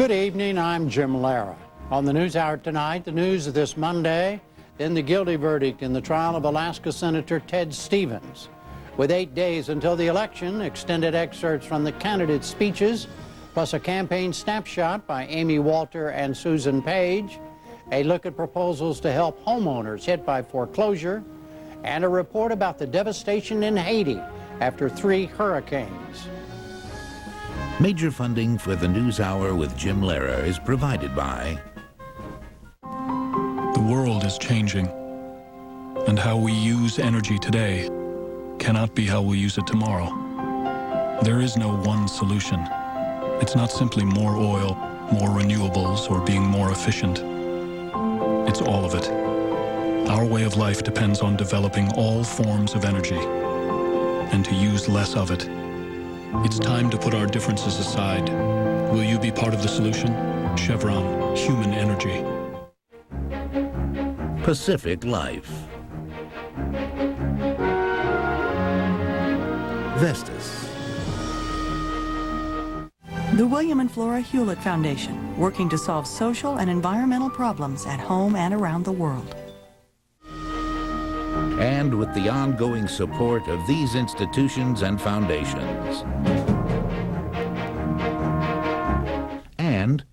Good evening, I'm Jim Lara. On the NewsHour tonight, the news of this Monday, then the guilty verdict in the trial of Alaska Senator Ted Stevens. With 8 days until the election, extended excerpts from the candidates' speeches, plus a campaign snapshot by Amy Walter and Susan Page, a look at proposals to help homeowners hit by foreclosure, and a report about the devastation in Haiti after 3 hurricanes. Major funding for the NewsHour with Jim Lara is provided by... The world is changing, and how we use energy today cannot be how we use it tomorrow. There is no one solution. It's not simply more oil, more renewables, or being more efficient. It's all of it. Our way of life depends on developing all forms of energy and to use less of it. It's time to put our differences aside. Will you be part of the solution? Chevron, human energy. Pacific Life. Vestas. The William and Flora Hewlett Foundation, working to solve social and environmental problems at home and around the world. And with the ongoing support of these institutions and foundations. And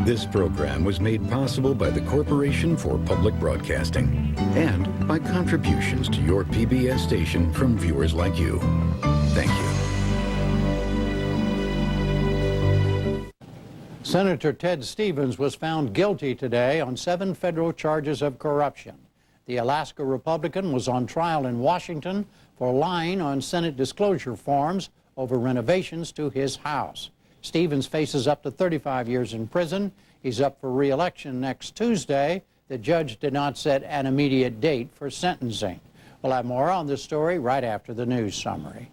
this program was made possible by the Corporation for Public Broadcasting and by contributions to your PBS station from viewers like you. Thank you. Senator Ted Stevens was found guilty today on 7 federal charges of corruption. The Alaska Republican was on trial in Washington for lying on Senate disclosure forms over renovations to his house. Stevens faces up to 35 years in prison. He's up for re-election next Tuesday. The judge did not set an immediate date for sentencing. We'll have more on this story right after the news summary.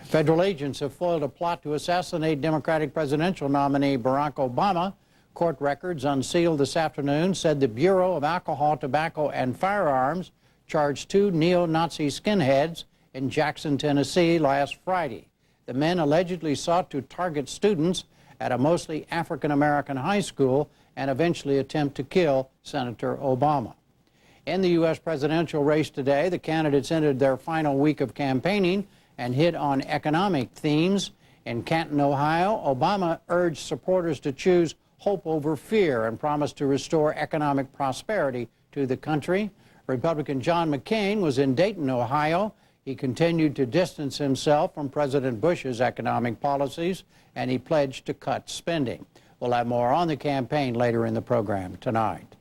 Federal agents have foiled a plot to assassinate Democratic presidential nominee Barack Obama. Court records unsealed this afternoon said the Bureau of Alcohol, Tobacco, and Firearms charged 2 neo-Nazi skinheads in Jackson, Tennessee last Friday. The men allegedly sought to target students at a mostly African-American high school and eventually attempt to kill Senator Obama. In the U.S. presidential race today, the candidates entered their final week of campaigning and hit on economic themes. In Canton, Ohio, Obama urged supporters to choose hope over fear and promised to restore economic prosperity to the country. Republican John McCain was in Dayton, Ohio. He continued to distance himself from President Bush's economic policies, and he pledged to cut spending. We'll have more on the campaign later in the program tonight.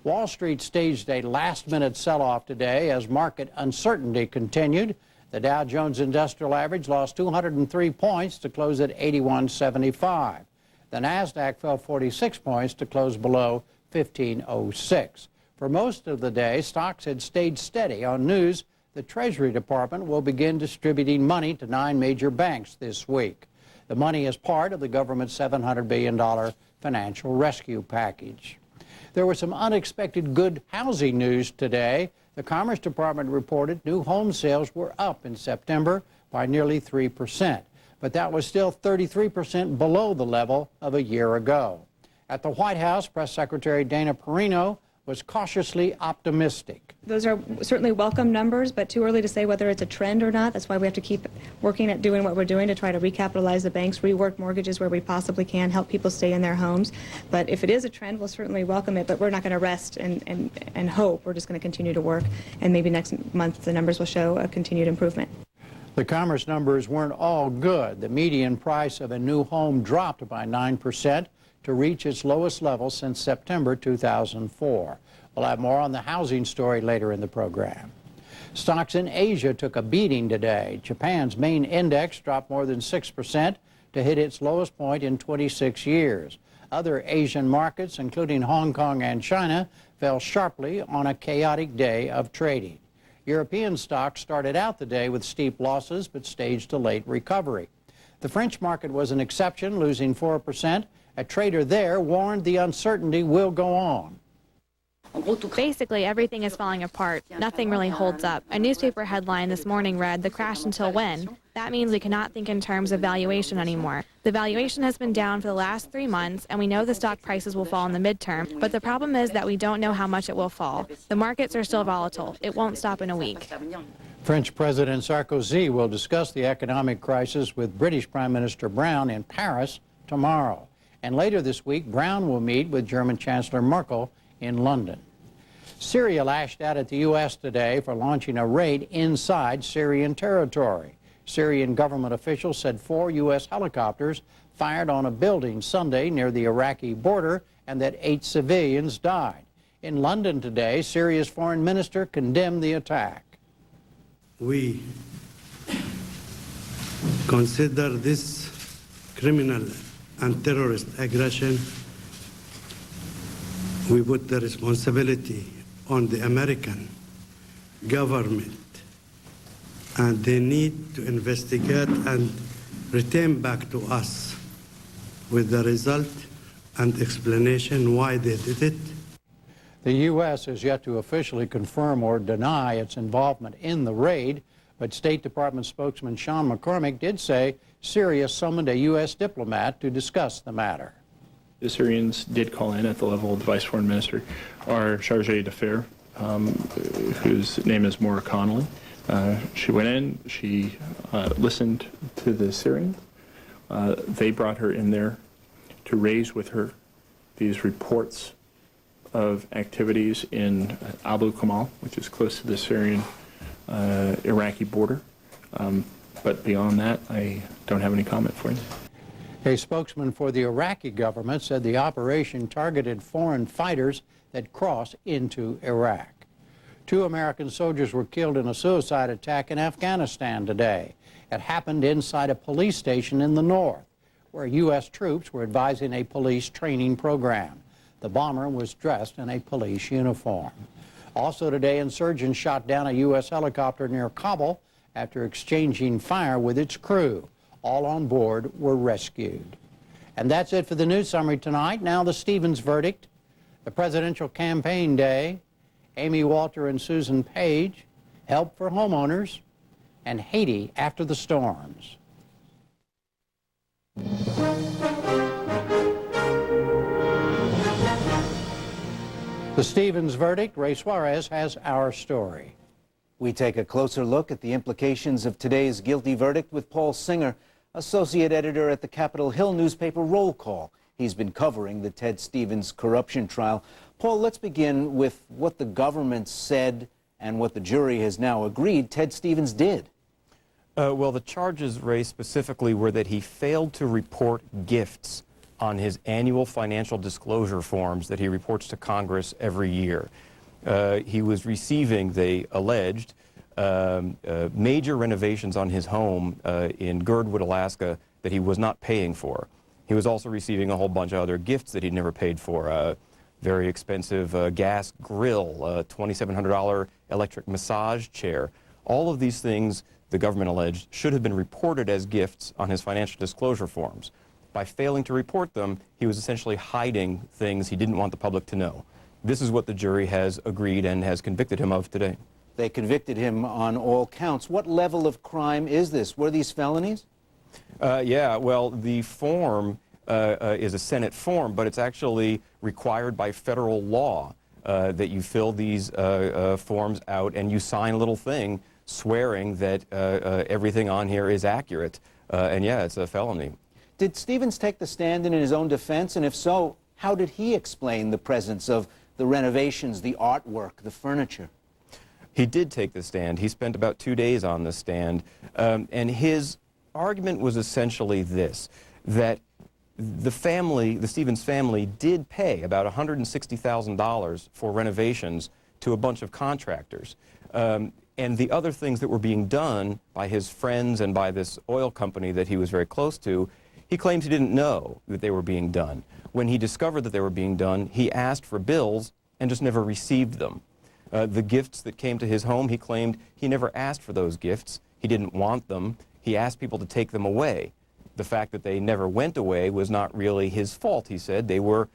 Wall Street staged a last-minute sell-off today as market uncertainty continued. The Dow Jones Industrial Average lost 203 points to close at 8175. The NASDAQ fell 46 points to close below 1506. For most of the day, stocks had stayed steady on news the Treasury Department will begin distributing money to 9 major banks this week. The money is part of the government's $700 billion financial rescue package. There was some unexpected good housing news today. The Commerce Department reported new home sales were up in September by nearly 3%. But that was still 33% below the level of a year ago. At the White House, Press Secretary Dana Perino was cautiously optimistic. Those are certainly welcome numbers, but too early to say whether it's a trend or not. That's why we have to keep working at doing what we're doing to try to recapitalize the banks, rework mortgages where we possibly can, help people stay in their homes. But if it is a trend, we'll certainly welcome it, but we're not going to rest and hope. We're just going to continue to work, and maybe next month the numbers will show a continued improvement. The commerce numbers weren't all good. The median price of a new home dropped by 9% to reach its lowest level since September 2004. We'll have more on the housing story later in the program. Stocks in Asia took a beating today. Japan's main index dropped more than 6% to hit its lowest point in 26 years. Other Asian markets, including Hong Kong and China, fell sharply on a chaotic day of trading. European stocks started out the day with steep losses but staged a late recovery. The French market was an exception, losing 4%. A trader there warned the uncertainty will go on. Basically, everything is falling apart. Nothing really holds up. A newspaper headline this morning read, "The crash until when?" That means we cannot think in terms of valuation anymore. The valuation has been down for the last 3 months, and we know the stock prices will fall in the midterm, but the problem is that we don't know how much it will fall. The markets are still volatile. It won't stop in a week. French President Sarkozy will discuss the economic crisis with British Prime Minister Brown in Paris tomorrow. And later this week, Brown will meet with German Chancellor Merkel in London. Syria lashed out at the U.S. today for launching a raid inside Syrian territory. Syrian government officials said 4 U.S. helicopters fired on a building Sunday near the Iraqi border and that 8 civilians died. In London today, Syria's foreign minister condemned the attack. We consider this criminal and terrorist aggression. We put the responsibility on the American government, and they need to investigate and return back to us with the result and explanation why they did it. The U.S. has yet to officially confirm or deny its involvement in the raid, but State Department spokesman Sean McCormick did say Syria summoned a U.S. diplomat to discuss the matter. The Syrians did call in at the level of the Vice Foreign Minister, our chargé d'affaires, whose name is Maura Connolly. She went in, she listened to the Syrians. They brought her in there to raise with her these reports of activities in Abu Kamal, which is close to the Syrian-Iraqi border. But beyond that, I don't have any comment for you. A spokesman for the Iraqi government said the operation targeted foreign fighters that cross into Iraq. 2 American soldiers were killed in a suicide attack in Afghanistan today. It happened inside a police station in the north, where U.S. troops were advising a police training program. The bomber was dressed in a police uniform. Also today, insurgents shot down a U.S. helicopter near Kabul after exchanging fire with its crew. All on board were rescued. And that's it for the news summary tonight. Now the Stevens verdict, the presidential campaign day, Amy Walter and Susan Page, help for homeowners, and Haiti after the storms. The Stevens verdict, Ray Suarez has our story. We take a closer look at the implications of today's guilty verdict with Paul Singer, associate editor at the Capitol Hill newspaper Roll Call. He's been covering the Ted Stevens corruption trial. Paul, let's begin with what the government said and what the jury has now agreed Ted Stevens did. Well, the charges, Ray, specifically were that he failed to report gifts on his annual financial disclosure forms that he reports to Congress every year. He was receiving, they alleged, major renovations on his home in Girdwood, Alaska, that he was not paying for. He was also receiving a whole bunch of other gifts that he'd never paid for. Very expensive gas grill, $2,700 electric massage chair. All of these things, the government alleged, should have been reported as gifts on his financial disclosure forms. By failing to report them, he was essentially hiding things he didn't want the public to know. This is what the jury has agreed and has convicted him of today. They convicted him on all counts. What level of crime is this? Were these felonies? Yeah, well, the form is a Senate form, but it's actually required by federal law that you fill these forms out and you sign a little thing swearing that everything on here is accurate. And yeah, it's a felony. Did Stevens take the stand in his own defense? And if so, how did he explain the presence of the renovations, the artwork, the furniture? He did take the stand. He spent about 2 days on the stand. And his argument was essentially this, that the Stevens family did pay about $160,000 for renovations to a bunch of contractors. And the other things that were being done by his friends and by this oil company that he was very close to, he claims he didn't know that they were being done. When he discovered that they were being done, he asked for bills and just never received them. The gifts that came to his home, he claimed he never asked for those gifts. He didn't want them. He asked people to take them away. The fact that they never went away was not really his fault, he said. They were,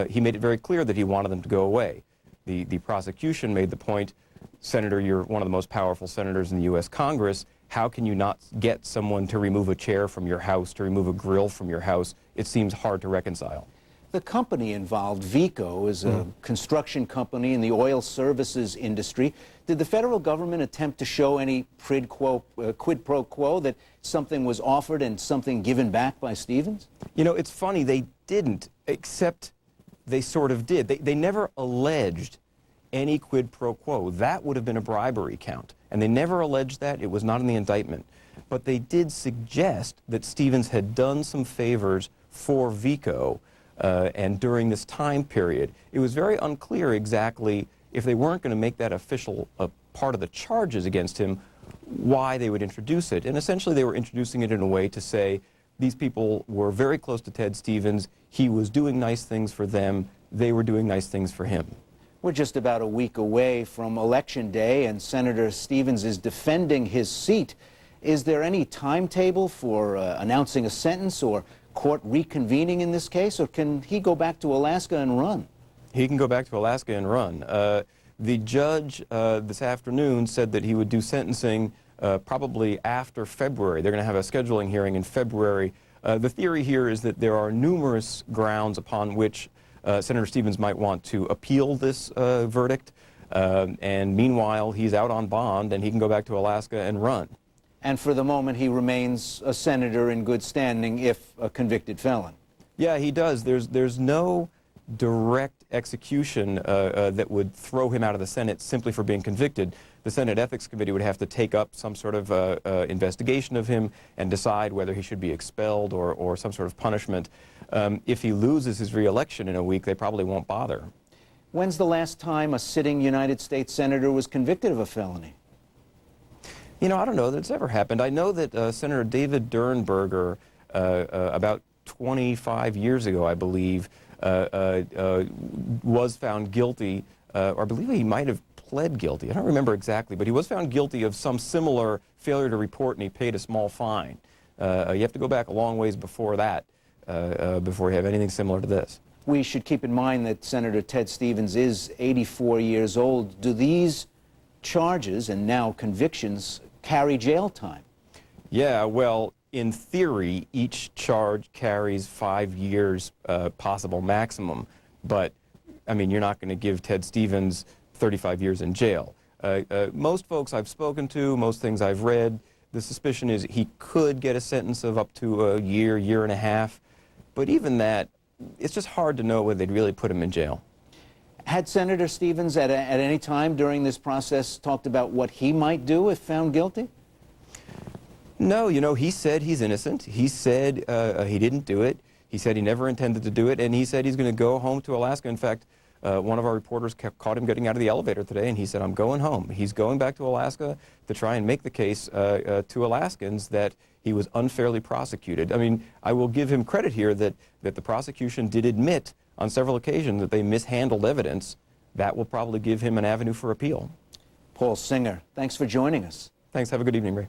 he made it very clear that he wanted them to go away. The prosecution made the point, Senator, you're one of the most powerful senators in the U.S. Congress. how can you not get someone to remove a chair from your house, to remove a grill from your house? It seems hard to reconcile. The company involved, Vico, is a construction company in the oil services industry. Did the federal government attempt to show any quid pro quo, that something was offered and something given back by Stevens? You know, it's funny, they didn't, except they sort of did. They never alleged any quid pro quo. That would have been a bribery count. And they never alleged that. It was not in the indictment. But they did suggest that Stevens had done some favors for Vico, and during this time period. It was very unclear exactly, if they weren't going to make that official part of the charges against him, why they would introduce it. And essentially they were introducing it in a way to say these people were very close to Ted Stevens, he was doing nice things for them, they were doing nice things for him. We're just about a week away from Election Day, and Senator Stevens is defending his seat. Is there any timetable for announcing a sentence or court reconvening in this case, or can he go back to Alaska and run? He can go back to Alaska and run. The judge this afternoon said that he would do sentencing probably after February. They're going to have a scheduling hearing in February. The theory here is that there are numerous grounds upon which Senator Stevens might want to appeal this verdict, and meanwhile he's out on bond and he can go back to Alaska and run. And for the moment, he remains a senator in good standing, if a convicted felon. Yeah, he does. There's no direct execution that would throw him out of the Senate simply for being convicted. The Senate Ethics Committee would have to take up some sort of investigation of him and decide whether he should be expelled or some sort of punishment. If he loses his re-election in a week, they probably won't bother. When's the last time a sitting United States senator was convicted of a felony? You know, I don't know that it's ever happened. I know that Senator David Dernberger, about 25 years ago, I believe, was found guilty, or I believe he might have pled guilty. I don't remember exactly, but he was found guilty of some similar failure to report, and he paid a small fine. You have to go back a long ways before that, before you have anything similar to this. We should keep in mind that Senator Ted Stevens is 84 years old. Do these charges and now convictions carry jail time? Yeah, well, in theory, each charge carries 5 years possible maximum. But, I mean, you're not going to give Ted Stevens 35 years in jail. Most folks I've spoken to, most things I've read, the suspicion is he could get a sentence of up to a year, year and a half. But even that, it's just hard to know whether they'd really put him in jail. Had Senator Stevens at any time during this process talked about what he might do if found guilty? No, you know, he said he's innocent. He said he didn't do it. He said he never intended to do it, and he said he's going to go home to Alaska. In fact, one of our reporters caught him getting out of the elevator today, and he said, I'm going home. He's going back to Alaska to try and make the case to Alaskans that he was unfairly prosecuted. I mean, I will give him credit here that the prosecution did admit on several occasions that they mishandled evidence. That will probably give him an avenue for appeal. Paul Singer, thanks for joining us. Thanks. Have a good evening, Ray.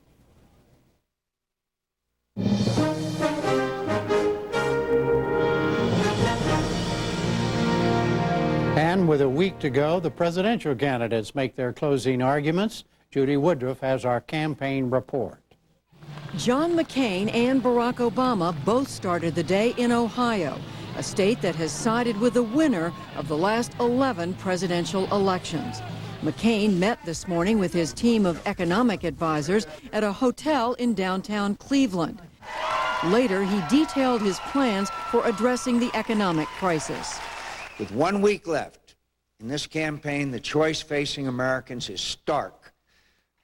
And with a week to go, the presidential candidates make their closing arguments. Judy Woodruff has our campaign report. John McCain and Barack Obama both started the day in Ohio, a state that has sided with the winner of the last 11 presidential elections. McCain met this morning with his team of economic advisors at a hotel in downtown Cleveland. Later, he detailed his plans for addressing the economic crisis. With 1 week left in this campaign, the choice facing Americans is stark.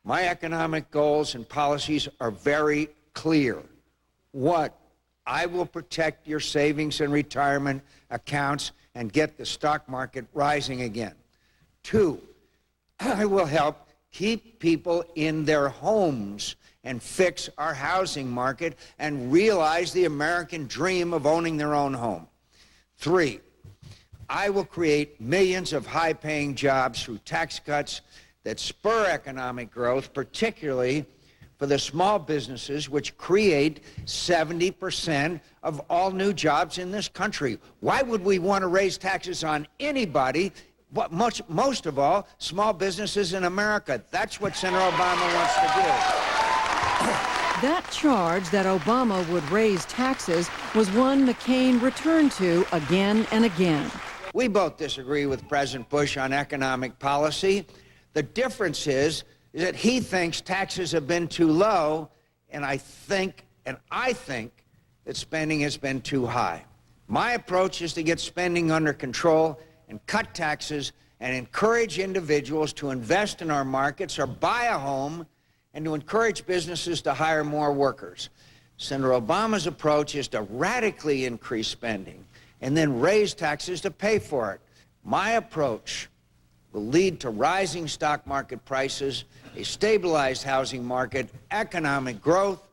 My economic goals and policies are very clear. 1, I will protect your savings and retirement accounts and get the stock market rising again. 2, I will help keep people in their homes and fix our housing market and realize the American dream of owning their own home. 3, I will create millions of high-paying jobs through tax cuts that spur economic growth, particularly for the small businesses, which create 70% of all new jobs in this country. Why would we want to raise taxes on anybody, but most of all, small businesses in America? That's what Senator Obama wants to do. That charge that Obama would raise taxes was one McCain returned to again and again. We both disagree with President Bush on economic policy. The difference is that he thinks taxes have been too low, and I think that spending has been too high. My approach is to get spending under control and cut taxes and encourage individuals to invest in our markets or buy a home, and to encourage businesses to hire more workers. Senator Obama's approach is to radically increase spending and then raise taxes to pay for it. My approach will lead to rising stock market prices, a stabilized housing market, economic growth,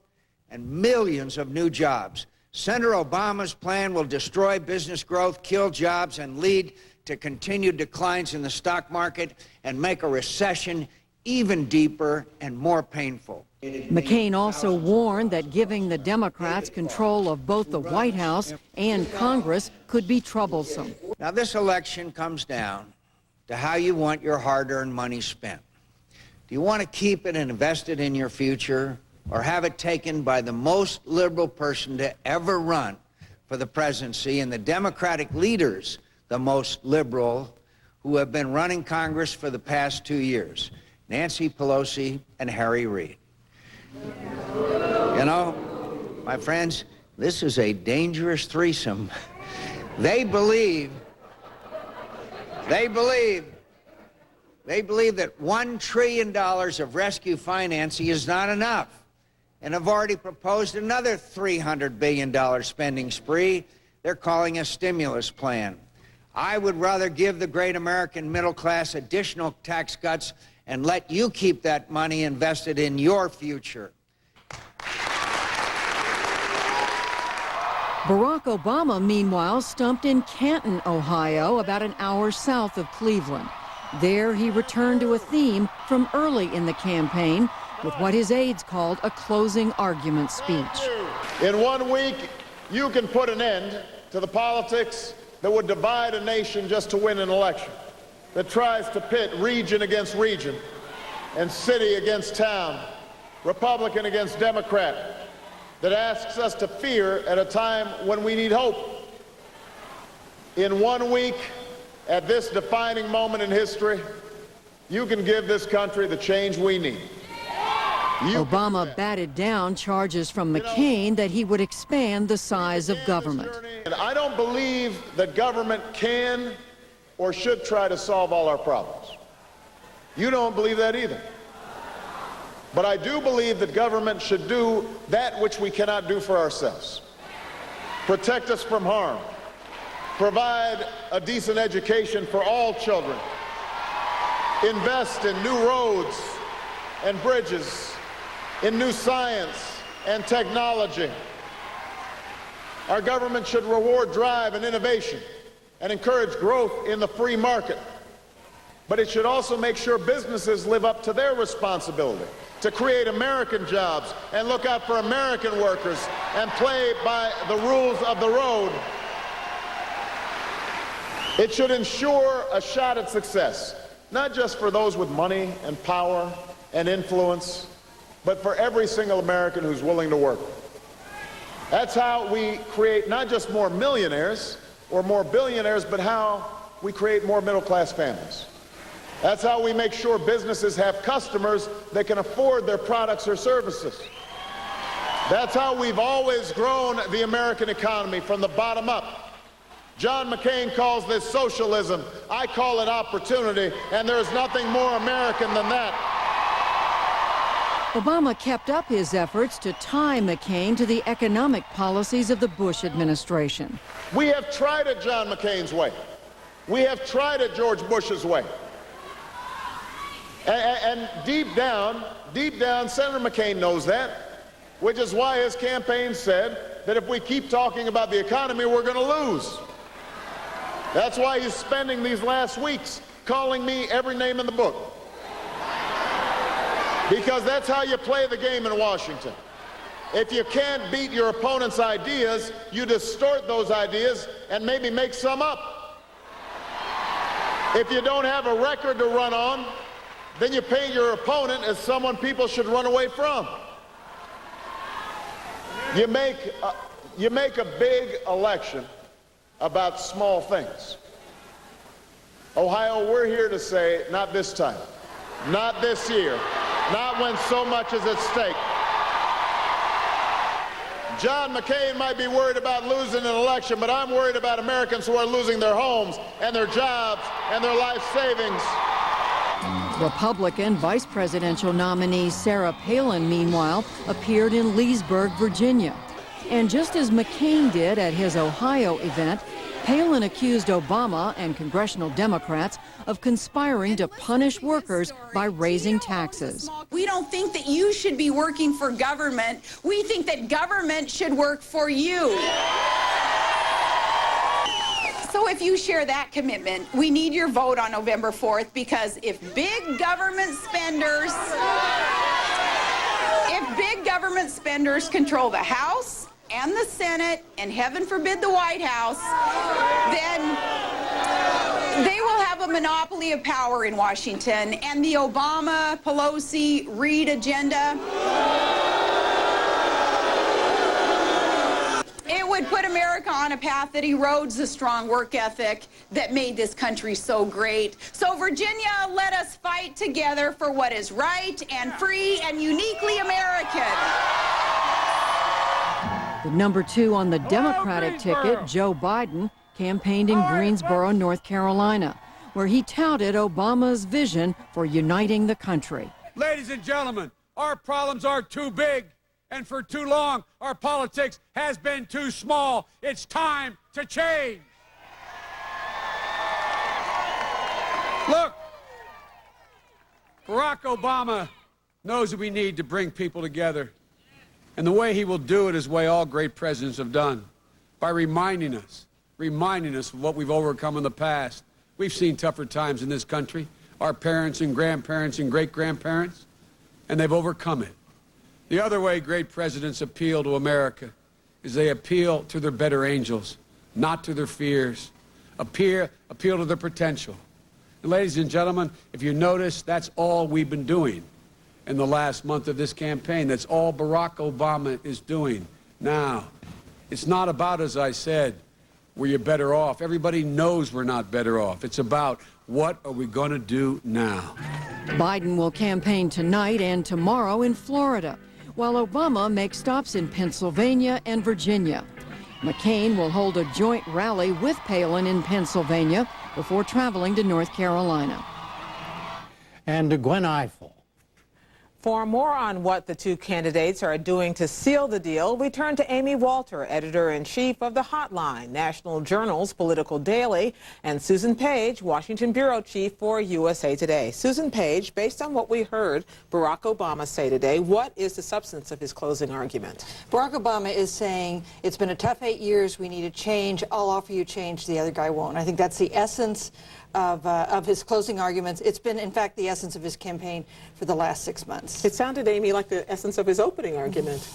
and millions of new jobs. Senator Obama's plan will destroy business growth, kill jobs, and lead to continued declines in the stock market and make a recession even deeper and more painful. McCain also warned that giving the Democrats control of both the White House and Congress could be troublesome. Now, this election comes down to how you want your hard-earned money spent. Do you want to keep it and invest it in your future, or have it taken by the most liberal person to ever run for the presidency and the Democratic leaders, the most liberal, who have been running Congress for the past 2 years? Nancy Pelosi and Harry Reid. You know, my friends, this is a dangerous threesome. They believe that $1 trillion of rescue financing is not enough, and have already proposed another $300 billion spending spree they're calling a stimulus plan. I would rather give the great American middle class additional tax cuts and let you keep that money invested in your future. Barack Obama, meanwhile, stumped in Canton, Ohio, about an hour south of Cleveland. There, he returned to a theme from early in the campaign with what his aides called a closing argument speech. In 1 week, you can put an end to the politics that would divide a nation just to win an election, that tries to pit region against region and city against town, Republican against Democrat, that asks us to fear at a time when we need hope. In 1 week, at this defining moment in history, you can give this country the change we need. Obama batted down charges from McCain that he would expand the size of government. And I don't believe that government can or should try to solve all our problems. You don't believe that either. But I do believe that government should do that which we cannot do for ourselves. Protect us from harm. Provide a decent education for all children. Invest in new roads and bridges, in new science and technology. Our government should reward drive and innovation and encourage growth in the free market. But it should also make sure businesses live up to their responsibility to create American jobs and look out for American workers and play by the rules of the road. It should ensure a shot at success, not just for those with money and power and influence, but for every single American who's willing to work. That's how we create not just more millionaires or more billionaires, but how we create more middle-class families. That's how we make sure businesses have customers that can afford their products or services. That's how we've always grown the American economy from the bottom up. John McCain calls this socialism. I call it opportunity, and there's nothing more American than that. Obama kept up his efforts to tie McCain to the economic policies of the Bush administration. We have tried it John McCain's way. We have tried it George Bush's way. And deep down, Senator McCain knows that, which is why his campaign said that if we keep talking about the economy, we're going to lose. That's why he's spending these last weeks calling me every name in the book. Because that's how you play the game in Washington. If you can't beat your opponent's ideas, you distort those ideas and maybe make some up. If you don't have a record to run on, then you paint your opponent as someone people should run away from. You make a big election about small things. Ohio, we're here to say, not this time, not this year, not when so much is at stake. John McCain might be worried about losing an election, but I'm worried about Americans who are losing their homes and their jobs and their life savings. Republican vice presidential nominee Sarah Palin, meanwhile, appeared in Leesburg, Virginia. And just as McCain did at his Ohio event, Palin accused Obama and congressional Democrats of conspiring to punish workers by raising taxes. We don't think that you should be working for government. We think that government should work for you. So if you share that commitment, we need your vote on November 4th, because if big government spenders control the House and the Senate, and heaven forbid the White House, then they will have a monopoly of power in Washington, and the Obama, Pelosi, Reid agenda, it would put America on a path that erodes the strong work ethic that made this country so great. So Virginia, let us fight together for what is right and free and uniquely American. The number 2 on the Democratic ticket, Joe Biden, campaigned in Greensboro, North Carolina, where he touted Obama's vision for uniting the country. Ladies and gentlemen, our problems are too big, and for too long, our politics has been too small. It's time to change. Look, Barack Obama knows that we need to bring people together. And the way he will do it is the way all great presidents have done, by reminding us of what we've overcome in the past. We've seen tougher times in this country, our parents and grandparents and great-grandparents, and they've overcome it. The other way great presidents appeal to America is they appeal to their better angels, not to their fears. Appeal to their potential. And ladies and gentlemen, if you notice, that's all we've been doing in the last month of this campaign. That's all Barack Obama is doing now. It's not about, as I said, were you better off? Everybody knows we're not better off. It's about what are we going to do now? Biden will campaign tonight and tomorrow in Florida, while Obama makes stops in Pennsylvania and Virginia. McCain will hold a joint rally with Palin in Pennsylvania before traveling to North Carolina. And to Gwen Ifill. For more on what the two candidates are doing to seal the deal, we turn to Amy Walter, editor-in-chief of The Hotline, National Journal's political daily, and Susan Page, Washington bureau chief for USA Today. Susan Page, based on what we heard Barack Obama say today, what is the substance of his closing argument? Barack Obama is saying, it's been a tough 8 years, we need a change, I'll offer you change, the other guy won't. I think that's the essence of his closing arguments. It's been, in fact, the essence of his campaign for the last 6 months. It sounded, Amy, like the essence of his opening argument.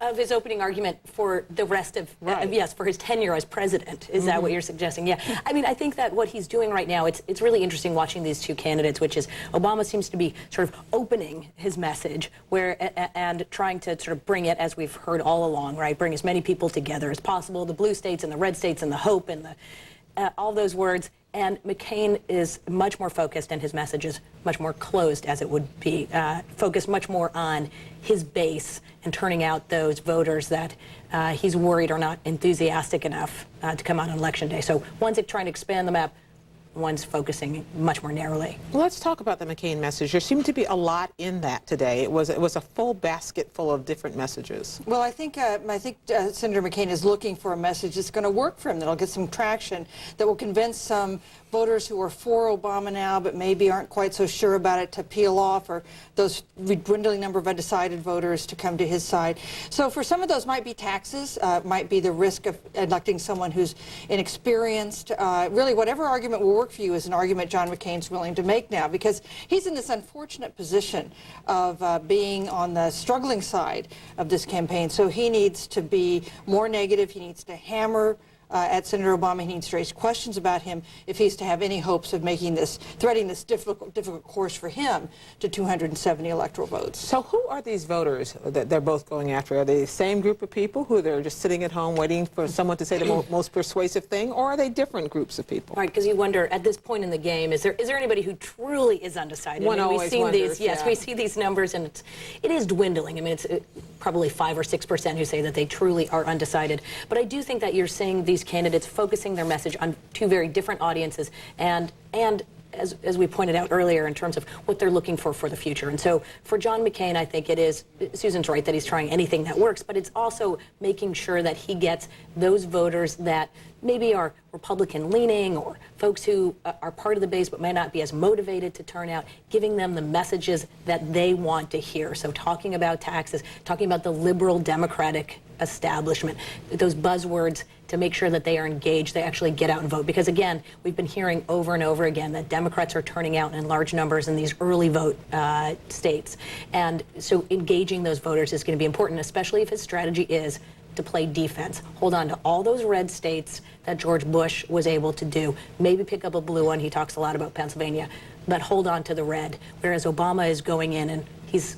Of his opening argument for the rest of, yes, for his tenure as president. Is that what you're suggesting? Yeah. I mean, I think that what he's doing right now, it's really interesting watching these two candidates, which is Obama seems to be sort of opening his message and trying to sort of bring it, as we've heard all along, right? Bring as many people together as possible, the blue states and the red states and the hope and the all those words. And McCain is much more focused, and his message is much more closed, as it would be, focused much more on his base and turning out those voters that he's worried are not enthusiastic enough to come out on Election Day. So one's trying to expand the map, one's focusing much more narrowly. Well, let's talk about the McCain message. There seemed to be a lot in that today. It was a full basket full of different messages. Well, I think Senator McCain is looking for a message that's going to work for him, that'll get some traction, that will convince some voters who are for Obama now but maybe aren't quite so sure about it to peel off, or those dwindling number of undecided voters to come to his side. So for some of those might be taxes, might be the risk of electing someone who's inexperienced. Really, whatever argument will work for you is an argument John McCain's willing to make now, because he's in this unfortunate position of being on the struggling side of this campaign. So he needs to be more negative. He needs to hammer at Senator Obama. He needs to raise questions about him if he's to have any hopes of making this, threading this difficult course for him to 270 electoral votes. So who are these voters that they're both going after? Are they the same group of people who they're just sitting at home waiting for someone to say the most persuasive thing, or are they different groups of people? Right, because you wonder, at this point in the game, is there anybody who truly is undecided? One always we've seen wonders, these, yes, yeah. we see these numbers, and it is dwindling. I mean, it's probably 5 or 6% who say that they truly are undecided. But I do think that you're seeing these candidates focusing their message on two very different audiences, and as we pointed out earlier, in terms of what they're looking for the future. And so for John McCain, I think it is, Susan's right, that he's trying anything that works, but it's also making sure that he gets those voters that maybe are Republican-leaning, or folks who are part of the base but might not be as motivated to turn out, giving them the messages that they want to hear. So talking about taxes, talking about the liberal Democratic establishment, those buzzwords, to make sure that they are engaged, they actually get out and vote. Because again, we've been hearing over and over again that Democrats are turning out in large numbers in these early vote states. And so engaging those voters is going to be important, especially if his strategy is to play defense. Hold on to all those red states that George Bush was able to do. Maybe pick up a blue one. He talks a lot about Pennsylvania, but hold on to the red. Whereas Obama is going in and he's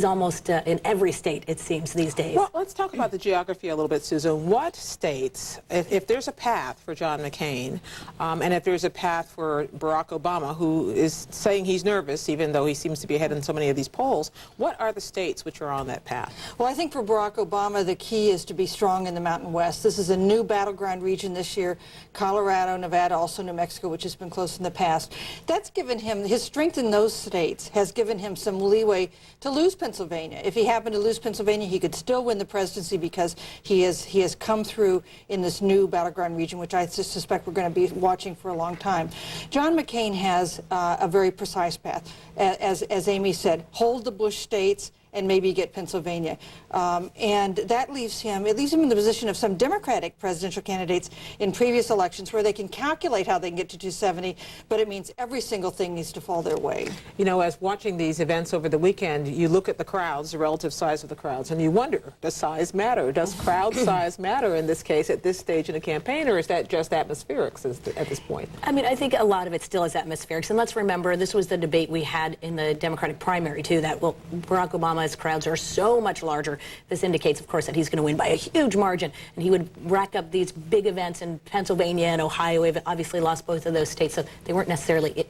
almost in every state, it seems, these days. Well, let's talk about the geography a little bit, Susan. What states, if there's a path for John McCain, and if there's a path for Barack Obama, who is saying he's nervous, even though he seems to be ahead in so many of these polls, what are the states which are on that path? Well, I think for Barack Obama, the key is to be strong in the Mountain West. This is a new battleground region this year. Colorado, Nevada, also New Mexico, which has been close in the past. That's given him, his strength in those states has given him some leeway to lose Pennsylvania. If he happened to lose Pennsylvania, he could still win the presidency because he has come through in this new battleground region, which I suspect we're going to be watching for a long time. John McCain has a very precise path. As Amy said, hold the Bush states and maybe get Pennsylvania. And that leaves him in the position of some Democratic presidential candidates in previous elections, where they can calculate how they can get to 270, but it means every single thing needs to fall their way. You know, as watching these events over the weekend, you look at the crowds, the relative size of the crowds, and you wonder, does size matter? Does crowd size matter in this case at this stage in the campaign, or is that just atmospherics at this point? I mean, I think a lot of it still is atmospherics. And let's remember, this was the debate we had in the Democratic primary, too, that, well, Barack Obama's crowds are so much larger. This indicates, of course, that he's going to win by a huge margin, and he would rack up these big events in Pennsylvania and Ohio. We've obviously lost both of those states, so they weren't necessarily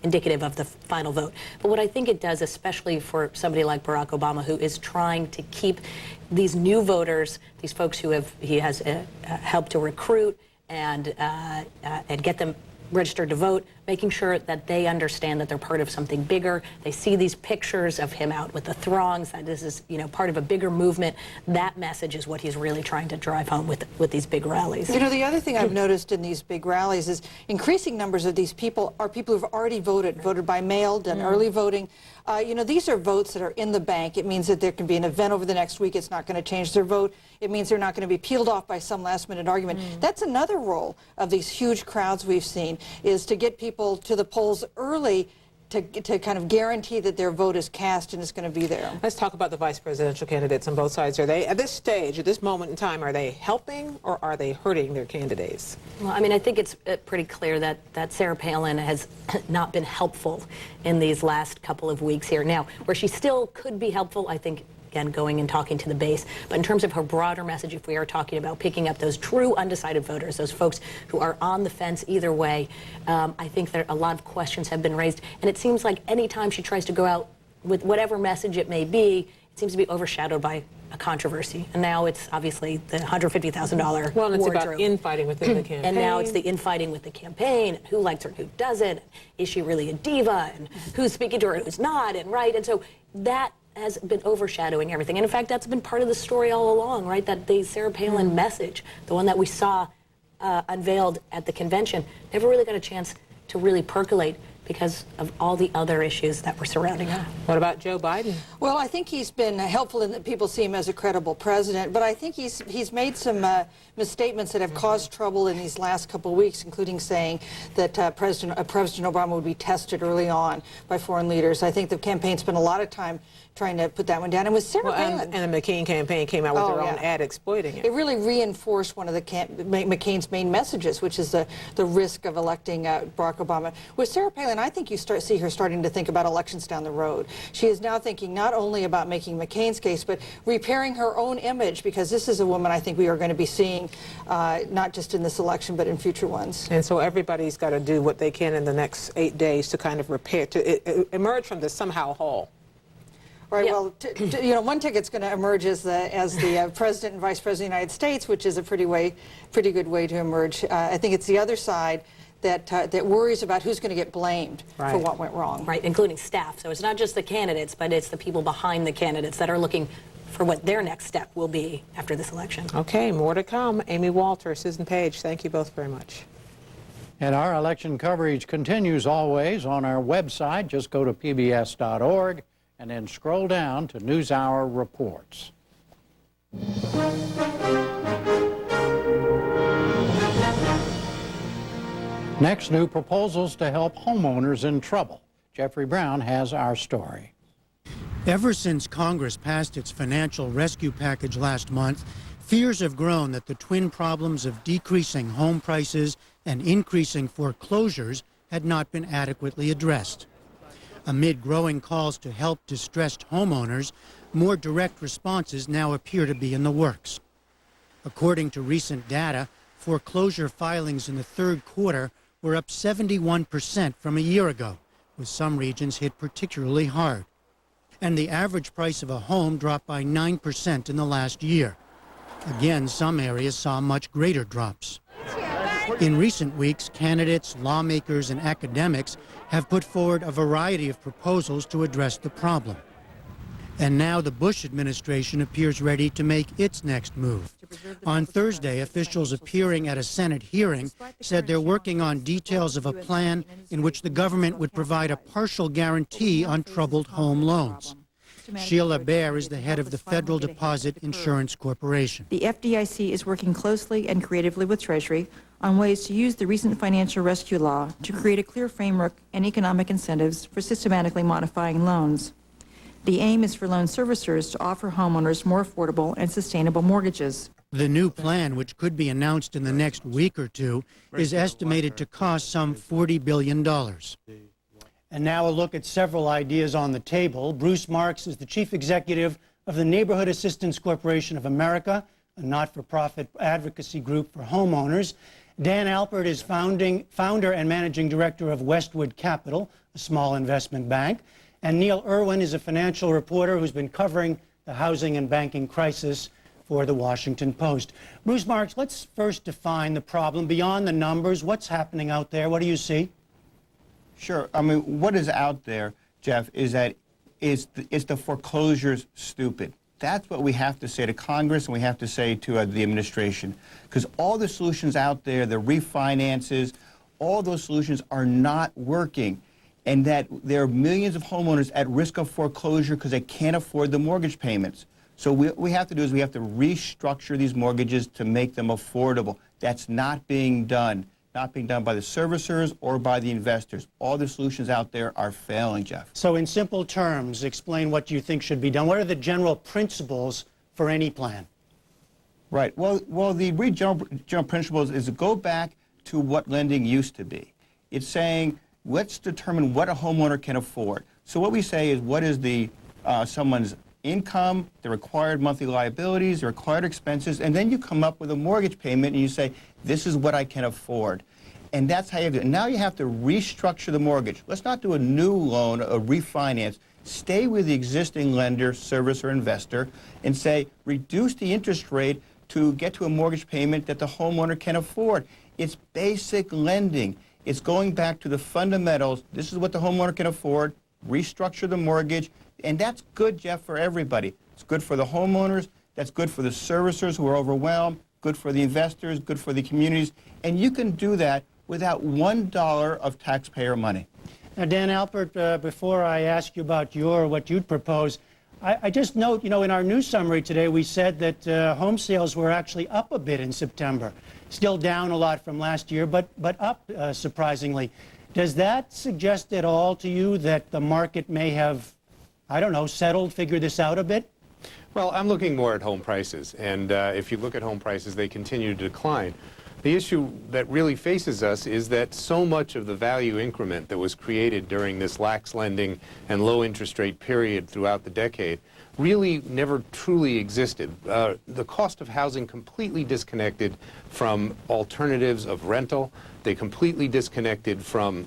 indicative of the final vote. But what I think it does, especially for somebody like Barack Obama, who is trying to keep these new voters, these folks who he has helped to recruit and get them registered to vote, making sure that they understand that they're part of something bigger. They see these pictures of him out with the throngs, that this is, you know, part of a bigger movement. That message is what he's really trying to drive home with these big rallies. You know, the other thing I've noticed in these big rallies is increasing numbers of these people are people who've already voted by mail, done early voting. You know, these are votes that are in the bank. It means that there can be an event over the next week. It's not going to change their vote. It means they're not going to be peeled off by some last-minute argument. That's another role of these huge crowds we've seen, is to get people to the polls early to kind of guarantee that their vote is cast and is going to be there. Let's talk about the vice presidential candidates on both sides. Are they, at this stage, at this moment in time, are they helping or are they hurting their candidates? Well, I mean, I think it's pretty clear that Sarah Palin has not been helpful in these last couple of weeks here. Now, where she still could be helpful, I think, again, going and talking to the base. But in terms of her broader message, if we are talking about picking up those true undecided voters, those folks who are on the fence either way, I think that a lot of questions have been raised. And it seems like any time she tries to go out with whatever message it may be, it seems to be overshadowed by a controversy. And now it's obviously the $150,000 Well, it's wardrobe. about infighting within the campaign. And now it's the infighting with the campaign, and who likes her and who doesn't. Is she really a diva? And who's speaking to her and who's not? And right. And so that has been overshadowing everything. And in fact, that's been part of the story all along, right? That the Sarah Palin message, the one that we saw unveiled at the convention, never really got a chance to really percolate because of all the other issues that were surrounding her. What about Joe Biden? Well, I think he's been helpful in that people see him as a credible president, but I think he's made some misstatements that have caused trouble in these last couple of weeks, including saying that President Obama would be tested early on by foreign leaders. I think the campaign spent a lot of time trying to put that one down. And with Sarah Palin, and the McCain campaign came out with their own ad exploiting it. It really reinforced one of the McCain's main messages, which is the risk of electing Barack Obama. With Sarah Palin, I think you see her starting to think about elections down the road. She is now thinking not only about making McCain's case, but repairing her own image, because this is a woman I think we are going to be seeing not just in this election, but in future ones. And so everybody's got to do what they can in the next 8 days to kind of repair, to emerge from this somehow whole. Right. Well, you know, one ticket's going to emerge as the president and vice president of the United States, which is a pretty good way to emerge. I think it's the other side that worries about who's going to get blamed for what went wrong. Right, including staff. So it's not just the candidates, but it's the people behind the candidates that are looking for what their next step will be after this election. Okay, more to come. Amy Walter, Susan Page, thank you both very much. And our election coverage continues always on our website. Just go to pbs.org. and then scroll down to NewsHour Reports. Next, new proposals to help homeowners in trouble. Jeffrey Brown has our story. Ever since Congress passed its financial rescue package last month, fears have grown that the twin problems of decreasing home prices and increasing foreclosures had not been adequately addressed. Amid growing calls to help distressed homeowners, more direct responses now appear to be in the works. According to recent data, foreclosure filings in the third quarter were up 71% from a year ago, with some regions hit particularly hard. And the average price of a home dropped by 9% in the last year. Again, some areas saw much greater drops. In recent weeks, candidates, lawmakers, and academics have put forward a variety of proposals to address the problem. And now the Bush administration appears ready to make its next move. On Thursday, officials appearing at a Senate hearing said they're working on details of a plan in which the government would provide a partial guarantee on troubled home loans. Sheila Bair is the head of the Federal Deposit Insurance Corporation. The FDIC is working closely and creatively with Treasury on ways to use the recent financial rescue law to create a clear framework and economic incentives for systematically modifying loans. The aim is for loan servicers to offer homeowners more affordable and sustainable mortgages. The new plan, which could be announced in the next week or two, is estimated to cost some $40 billion. And now a look at several ideas on the table. Bruce Marks is the chief executive of the Neighborhood Assistance Corporation of America, a not-for-profit advocacy group for homeowners. Dan Alpert is founder and managing director of Westwood Capital, a small investment bank. And Neil Irwin is a financial reporter who's been covering the housing and banking crisis for the Washington Post. Bruce Marks, let's first define the problem. Beyond the numbers, what's happening out there? What do you see? Sure. I mean, what is out there, Jeff, is that is the foreclosures stupid. That's what we have to say to Congress and we have to say to the administration. Because all the solutions out there, the refinances, all those solutions are not working. And that there are millions of homeowners at risk of foreclosure because they can't afford the mortgage payments. So what we have to do is we have to restructure these mortgages to make them affordable. That's not being done. Not being done by the servicers or by the investors. All the solutions out there are failing, Jeff. So in simple terms, explain what you think should be done. What are the general principles for any plan? Right. Well, the general principles is to go back to what lending used to be. It's saying, let's determine what a homeowner can afford. So what we say is, what is the someone's income, the required monthly liabilities, the required expenses, and then you come up with a mortgage payment and you say, this is what I can afford. And that's how you do it. Now you have to restructure the mortgage. Let's not do a new loan, a refinance. Stay with the existing lender, servicer, investor, and say, reduce the interest rate to get to a mortgage payment that the homeowner can afford. It's basic lending. It's going back to the fundamentals. This is what the homeowner can afford. Restructure the mortgage. And that's good, Jeff, for everybody. It's good for the homeowners. That's good for the servicers who are overwhelmed. Good for the investors. Good for the communities. And you can do that without $1 of taxpayer money. Now, Dan Alpert, before I ask you about what you'd propose, I just note, in our news summary today, we said that home sales were actually up a bit in September. Still down a lot from last year, but up surprisingly. Does that suggest at all to you that the market may have, I don't know, settled, figured this out a bit? Well, I'm looking more at home prices, and if you look at home prices, they continue to decline. The issue that really faces us is that so much of the value increment that was created during this lax lending and low interest rate period throughout the decade really never truly existed. The cost of housing completely disconnected from alternatives of rental. They completely disconnected from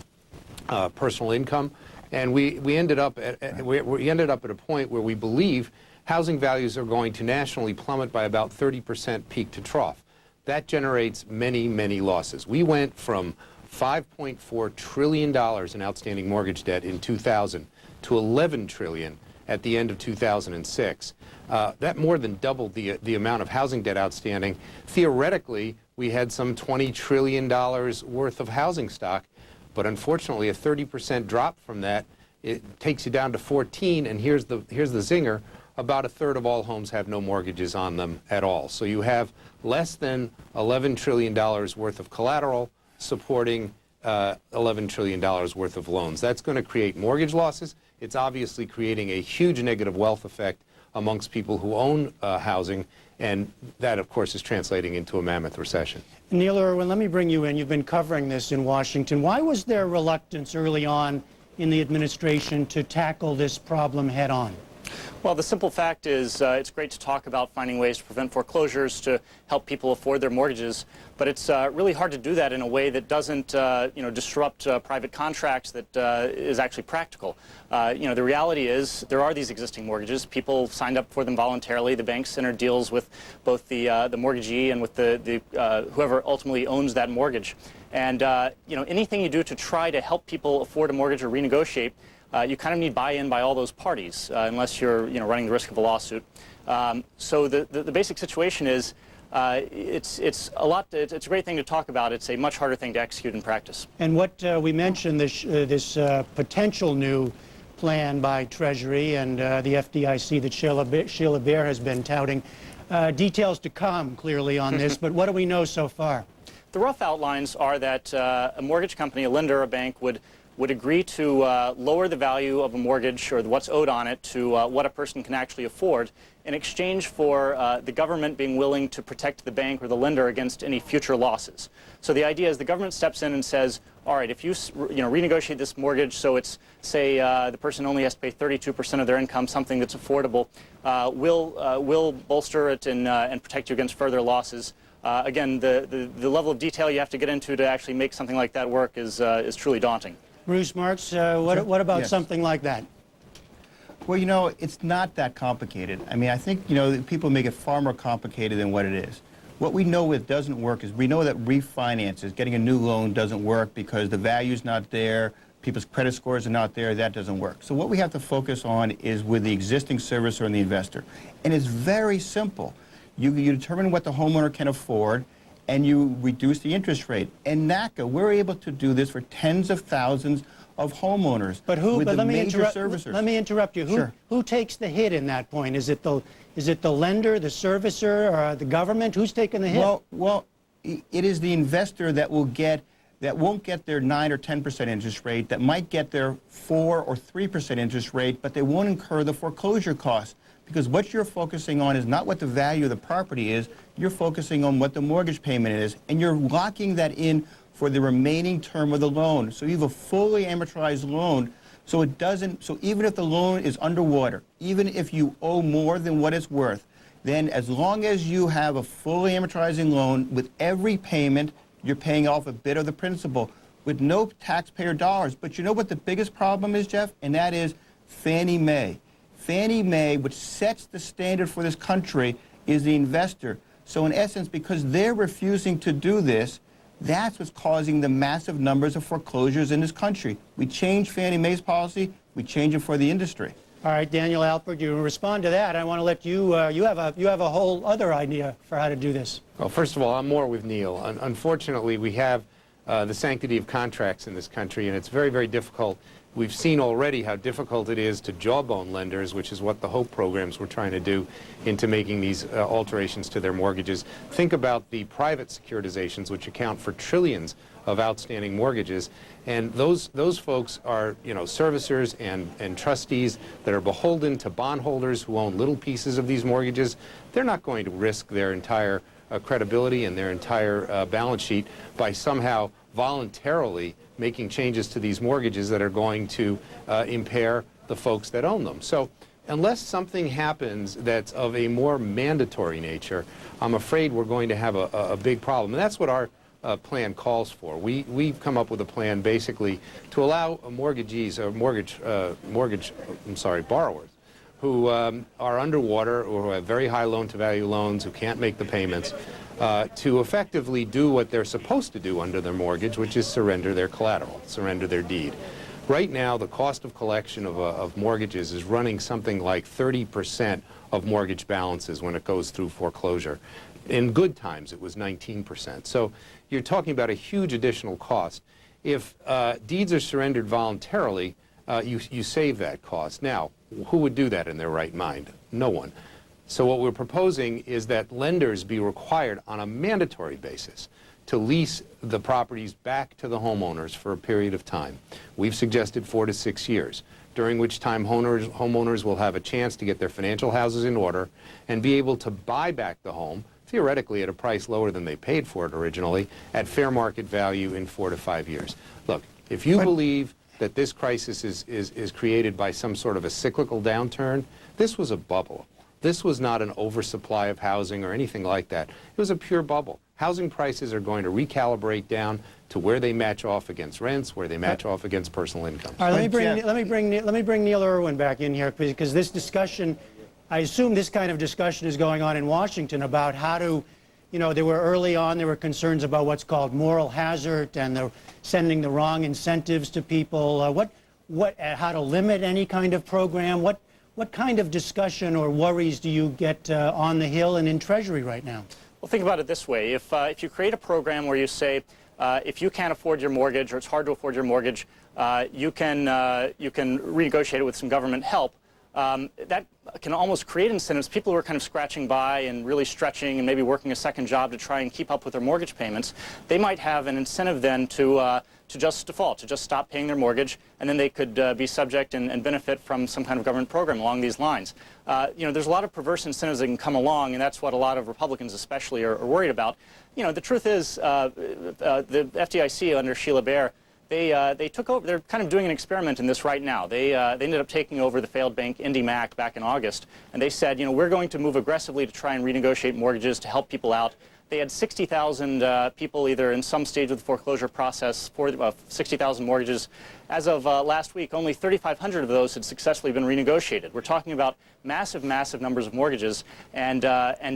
personal income, and we ended up at a point where we believe housing values are going to nationally plummet by about 30% peak to trough. That generates many, many losses. We went from $5.4 trillion in outstanding mortgage debt in 2000 to $11 trillion at the end of 2006. That more than doubled the amount of housing debt outstanding. Theoretically, we had some $20 trillion worth of housing stock, but unfortunately a 30% drop from that, it takes you down to 14, and here's the zinger. About a third of all homes have no mortgages on them at all. So you have less than $11 trillion worth of collateral supporting $11 trillion worth of loans. That's going to create mortgage losses. It's obviously creating a huge negative wealth effect amongst people who own housing, and that, of course, is translating into a mammoth recession. Neil Irwin, let me bring you in. You've been covering this in Washington. Why was there reluctance early on in the administration to tackle this problem head on? Well, the simple fact is it's great to talk about finding ways to prevent foreclosures, to help people afford their mortgages, but it's really hard to do that in a way that doesn't disrupt private contracts, that is actually practical. The reality is there are these existing mortgages. People signed up for them voluntarily. The bank center deals with both the mortgagee and with the whoever ultimately owns that mortgage. And anything you do to try to help people afford a mortgage or renegotiate, you kind of need buy-in by all those parties, unless you're running the risk of a lawsuit. So the basic situation is it's a great thing to talk about. It's a much harder thing to execute in practice. And what we mentioned, this potential new plan by Treasury and the FDIC that Sheila Bair has been touting. Details to come, clearly, on this, but what do we know so far? The rough outlines are that a mortgage company, a lender, a bank would agree to lower the value of a mortgage or what's owed on it to what a person can actually afford in exchange for the government being willing to protect the bank or the lender against any future losses. So the idea is the government steps in and says, all right, if you renegotiate this mortgage so it's, say, the person only has to pay 32% of their income, something that's affordable, we'll bolster it and protect you against further losses. Again, the level of detail you have to get into to actually make something like that work is truly daunting. Bruce Marks, what about something like that? Well, it's not that complicated. I mean, I think, people make it far more complicated than what it is. What we know it doesn't work is we know that refinances, getting a new loan doesn't work because the value's not there, people's credit scores are not there, that doesn't work. So what we have to focus on is with the existing servicer and the investor. And it's very simple. You determine what the homeowner can afford, and you reduce the interest rate. And NACA, we're able to do this for tens of thousands of homeowners. But who? With But the let me major interrupt. servicers. Let me interrupt you. Sure. Who takes the hit in that point? Is it the lender, the servicer, or the government? Who's taking the hit? Well, it is the investor that won't get their 9 or 10% interest rate, that might get their 4 or 3% interest rate, but they won't incur the foreclosure costs. Because what you're focusing on is not what the value of the property is, you're focusing on what the mortgage payment is, and you're locking that in for the remaining term of the loan. So you have a fully amortized loan, so even if the loan is underwater, even if you owe more than what it's worth, then as long as you have a fully amortizing loan, with every payment, you're paying off a bit of the principal with no taxpayer dollars. But you know what the biggest problem is, Jeff? And that is Fannie Mae. Fannie Mae, which sets the standard for this country, is the investor. So in essence, because they're refusing to do this, that's what's causing the massive numbers of foreclosures in this country. We change Fannie Mae's policy, we change it for the industry. All right, Daniel Alpert, you respond to that. I want to let you, you have a whole other idea for how to do this. Well, first of all, I'm more with Neil. Unfortunately, we have the sanctity of contracts in this country, and it's very, very difficult We've seen already how difficult it is to jawbone lenders, which is what the HOPE programs were trying to do, into making these alterations to their mortgages. Think about the private securitizations, which account for trillions of outstanding mortgages. And those folks are, servicers and trustees that are beholden to bondholders who own little pieces of these mortgages. They're not going to risk their entire credibility and their entire balance sheet by somehow voluntarily making changes to these mortgages that are going to impair the folks that own them. So unless something happens that's of a more mandatory nature, I'm afraid we're going to have a big problem. And that's what our plan calls for. We've come up with a plan basically to allow mortgagees or borrowers who are underwater or who have very high loan-to-value loans, who can't make the payments, to effectively do what they're supposed to do under their mortgage, which is surrender their collateral, surrender their deed. Right now, the cost of collection of mortgages is running something like 30% of mortgage balances when it goes through foreclosure. In good times, it was 19%. So you're talking about a huge additional cost. If deeds are surrendered voluntarily, you save that cost. Now, who would do that in their right mind? No one. So what we're proposing is that lenders be required on a mandatory basis to lease the properties back to the homeowners for a period of time. We've suggested 4 to 6 years, during which time homeowners will have a chance to get their financial houses in order and be able to buy back the home, theoretically at a price lower than they paid for it originally, at fair market value in 4 to 5 years. Look, if you believe that this crisis is created by some sort of a cyclical downturn, this was a bubble. This was not an oversupply of housing or anything like that. It was a pure bubble. Housing prices are going to recalibrate down to where they match off against rents, where they match off against personal incomes. All right, let me bring Neil Irwin back in here, because this discussion, I assume this kind of discussion is going on in Washington about how to, there were concerns about what's called moral hazard and the sending the wrong incentives to people. How to limit any kind of program? What kind of discussion or worries do you get on the Hill and in Treasury right now? Well, think about it this way. If you create a program where you say, if you can't afford your mortgage or it's hard to afford your mortgage, you can renegotiate it with some government help. That can almost create incentives. People who are kind of scratching by and really stretching and maybe working a second job to try and keep up with their mortgage payments, they might have an incentive then to just default, to just stop paying their mortgage, and then they could be subject and benefit from some kind of government program along these lines. There's a lot of perverse incentives that can come along, and that's what a lot of Republicans especially are worried about. The truth is, the FDIC under Sheila Bair, they took over. They're kind of doing an experiment in this right now. They ended up taking over the failed bank IndyMac back in August, and they said, we're going to move aggressively to try and renegotiate mortgages to help people out. They had 60,000 people either in some stage of the foreclosure process, 60,000 mortgages. As of last week, only 3,500 of those had successfully been renegotiated. We're talking about massive, massive numbers of mortgages, and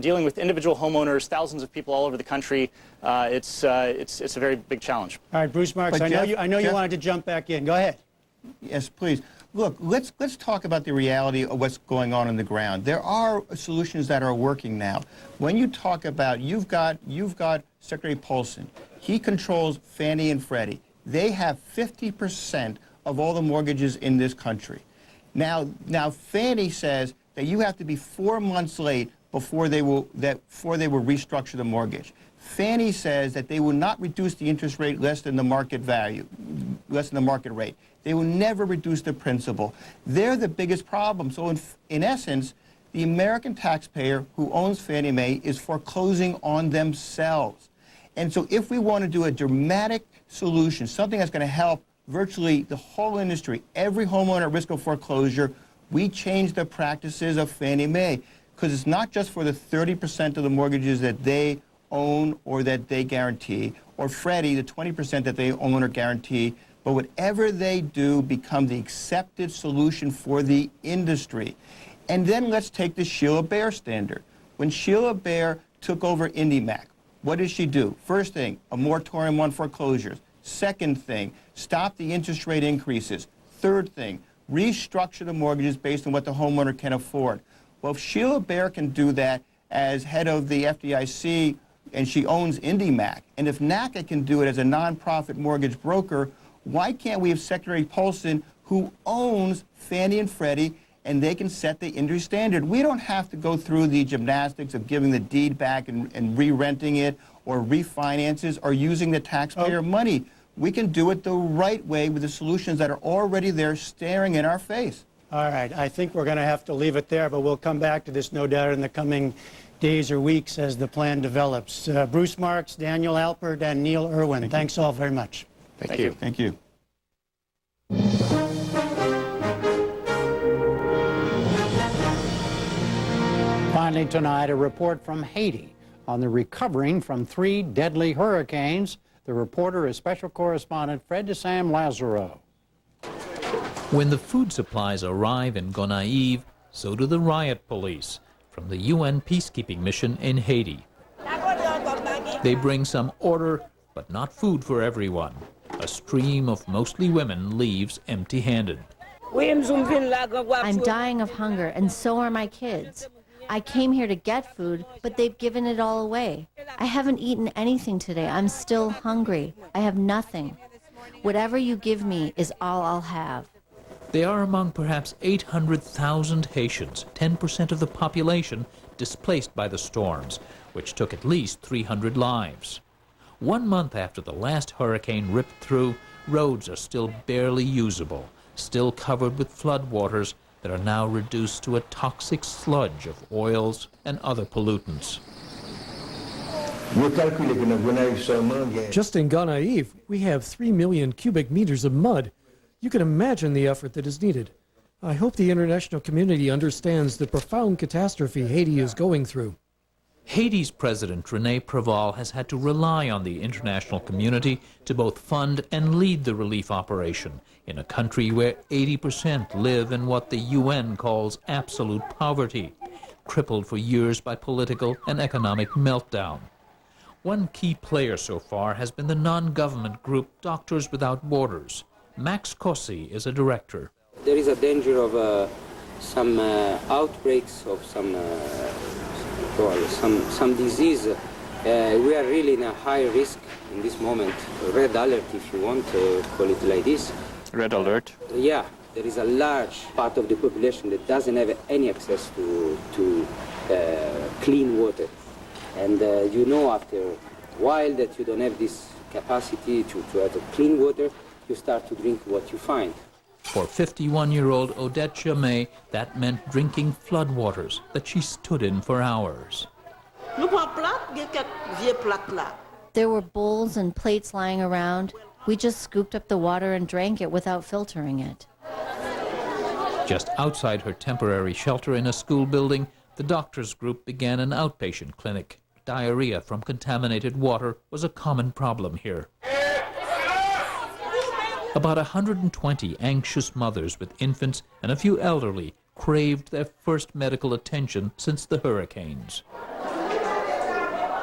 dealing with individual homeowners, thousands of people all over the country. It's a very big challenge. All right, Bruce Marks, I know you wanted to jump back in. Go ahead. Yes, please. Look, let's talk about the reality of what's going on the ground. There are solutions that are working now. When you talk about, you've got Secretary Paulson. He controls Fannie and Freddie. They have 50% of all the mortgages in this country. Now Fannie says that you have to be 4 months late before they will restructure the mortgage. Fannie says that they will not reduce the interest rate less than the market value, less than the market rate. They will never reduce the principal. They're the biggest problem. So in essence, the American taxpayer who owns Fannie Mae is foreclosing on themselves. And so if we want to do a dramatic solution, something that's going to help virtually the whole industry, every homeowner at risk of foreclosure, we change the practices of Fannie Mae. Because it's not just for the 30% of the mortgages that they own or that they guarantee, or Freddie, the 20% that they own or guarantee, but whatever they do become the accepted solution for the industry. And then let's take the Sheila Bair standard. When Sheila Bair took over IndyMac, what did she do? First thing, a moratorium on foreclosures. Second thing, stop the interest rate increases. Third thing, restructure the mortgages based on what the homeowner can afford. Well, if Sheila Bair can do that as head of the FDIC, and she owns IndyMac, and if NACA can do it as a nonprofit mortgage broker, why can't we have Secretary Paulson, who owns Fannie and Freddie, and they can set the industry standard. We don't have to go through the gymnastics of giving the deed back and re-renting it, or refinances, or using the taxpayer money. We can do it the right way with the solutions that are already there staring in our face. All right, I think we're going to have to leave it there, but we'll come back to this, no doubt, in the coming days or weeks as the plan develops. Bruce Marks, Daniel Alpert, and Neil Irwin, thanks all very much. Thank you. Thank you. Finally tonight, a report from Haiti on the recovering from 3 deadly hurricanes. The reporter is Special Correspondent Fred DeSam Lazaro. When the food supplies arrive in Gonaïves, so do the riot police from the UN peacekeeping mission in Haiti. They bring some order, but not food for everyone. A stream of mostly women leaves empty-handed. I'm dying of hunger, and so are my kids. I came here to get food, but they've given it all away. I haven't eaten anything today. I'm still hungry. I have nothing. Whatever you give me is all I'll have. They are among perhaps 800,000 Haitians, 10% of the population, displaced by the storms, which took at least 300 lives. 1 month after the last hurricane ripped through, roads are still barely usable, still covered with floodwaters that are now reduced to a toxic sludge of oils and other pollutants. Just in Gonaïves, we have 3 million cubic meters of mud. You can imagine the effort that is needed. I hope the international community understands the profound catastrophe Haiti is going through. Haiti's President René Préval has had to rely on the international community to both fund and lead the relief operation in a country where 80% live in what the UN calls absolute poverty, crippled for years by political and economic meltdown. One key player so far has been the non-government group Doctors Without Borders. Max Cossi is a director. There is a danger of some outbreaks of some disease. We are really in a high risk in this moment. Red alert, if you want to call it like this. Red alert? Yeah, there is a large part of the population that doesn't have any access to clean water. And you know after a while that you don't have this capacity to have clean water, you start to drink what you find. For 51-year-old Odette Jamais, that meant drinking floodwaters that she stood in for hours. There were bowls and plates lying around. We just scooped up the water and drank it without filtering it. Just outside her temporary shelter in a school building, the doctors group began an outpatient clinic. Diarrhea from contaminated water was a common problem here. About 120 anxious mothers with infants and a few elderly craved their first medical attention since the hurricanes.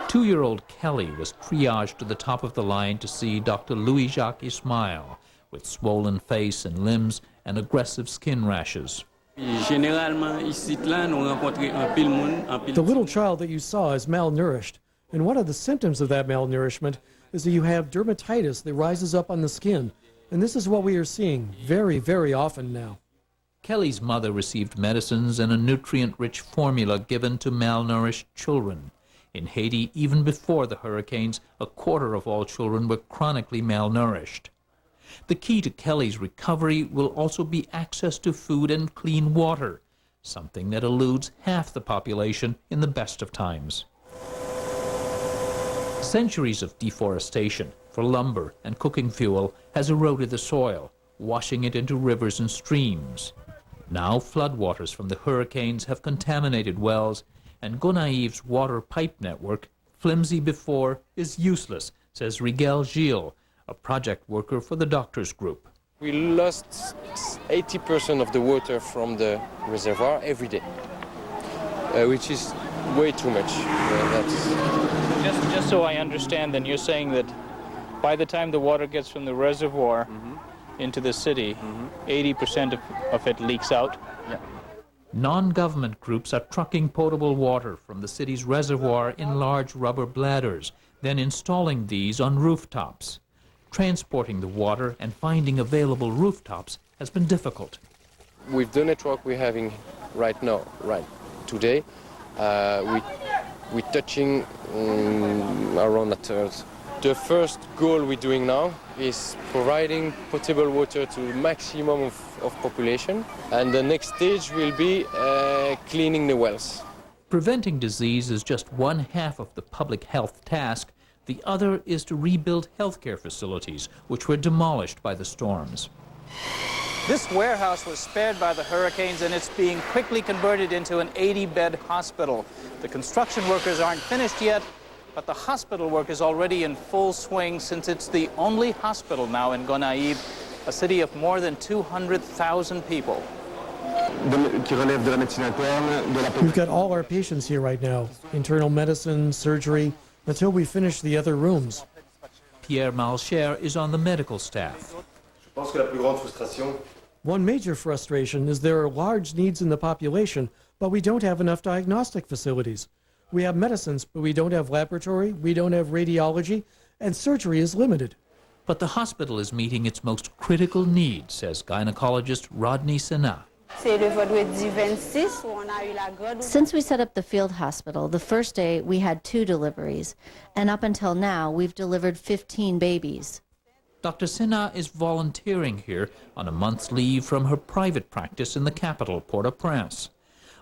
2-year-old Kelly was triaged to the top of the line to see Dr. Louis-Jacques Ismail with swollen face and limbs and aggressive skin rashes. The little child that you saw is malnourished, and one of the symptoms of that malnourishment is that you have dermatitis that rises up on the skin, and this is what we are seeing very, very often now. Kelly's mother received medicines and a nutrient-rich formula given to malnourished children. In Haiti, even before the hurricanes, 1/4 of all children were chronically malnourished. The key to Kelly's recovery will also be access to food and clean water, something that eludes half the population in the best of times. Centuries of deforestation for lumber and cooking fuel has eroded the soil, washing it into rivers and streams. Now floodwaters from the hurricanes have contaminated wells, and Gonaïves' water pipe network, flimsy before, is useless, says Rigel Gilles, a project worker for the doctors group. We lost 80% of the water from the reservoir every day, which is way too much. Just so I understand, then you're saying that by the time the water gets from the reservoir into the city, 80% of it leaks out? Yeah. Non-government groups are trucking potable water from the city's reservoir in large rubber bladders, then installing these on rooftops. Transporting the water and finding available rooftops has been difficult. With the network we're having right now, right today, we're touching around a third. The first goal we're doing now is providing potable water to the maximum of population, and the next stage will be cleaning the wells. Preventing disease is just one half of the public health task. The other is to rebuild healthcare facilities, which were demolished by the storms. This warehouse was spared by the hurricanes, and it's being quickly converted into an 80-bed hospital. The construction workers aren't finished yet, but the hospital work is already in full swing since it's the only hospital now in Gonaïves, a city of more than 200,000 people. We've got all our patients here right now, internal medicine, surgery, until we finish the other rooms. Pierre Malcher is on the medical staff. One major frustration is there are large needs in the population, but we don't have enough diagnostic facilities. We have medicines, but we don't have laboratory, we don't have radiology, and surgery is limited. But the hospital is meeting its most critical need, says gynecologist Rodney Sena. Since we set up the field hospital, the first day we had 2 deliveries, and up until now we've delivered 15 babies. Dr. Sena is volunteering here on a month's leave from her private practice in the capital, Port-au-Prince.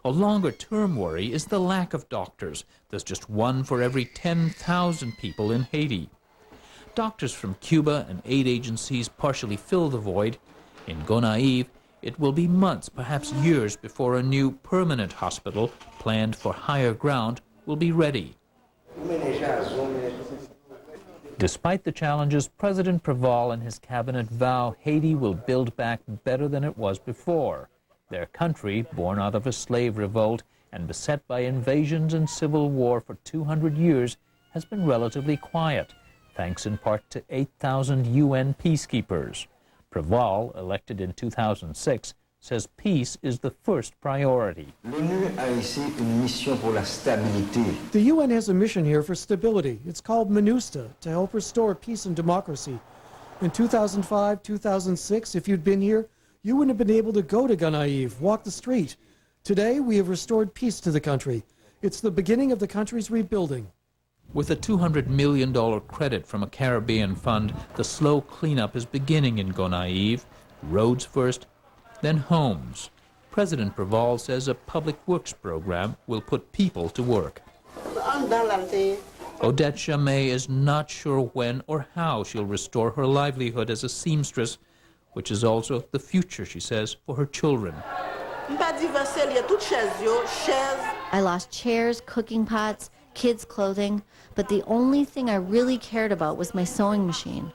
A longer-term worry is the lack of doctors. There's just 1 for every 10,000 people in Haiti. Doctors from Cuba and aid agencies partially fill the void. In Gonaïves, it will be months, perhaps years, before a new permanent hospital, planned for higher ground, will be ready. Despite the challenges, President Preval and his cabinet vow Haiti will build back better than it was before. Their country, born out of a slave revolt and beset by invasions and civil war for 200 years, has been relatively quiet, thanks in part to 8,000 UN peacekeepers. Preval, elected in 2006, says peace is the first priority. The UN has a mission here for stability. It's called MINUSTA, to help restore peace and democracy. In 2005, 2006, if you'd been here, you wouldn't have been able to go to Gonaïves, walk the street. Today, we have restored peace to the country. It's the beginning of the country's rebuilding. With a $200 million credit from a Caribbean fund, the slow cleanup is beginning in Gonaïves. Roads first, then homes. President Preval says a public works program will put people to work. Odette Chamay is not sure when or how she'll restore her livelihood as a seamstress, which is also the future, she says, for her children. I lost chairs, cooking pots, kids' clothing, but the only thing I really cared about was my sewing machine.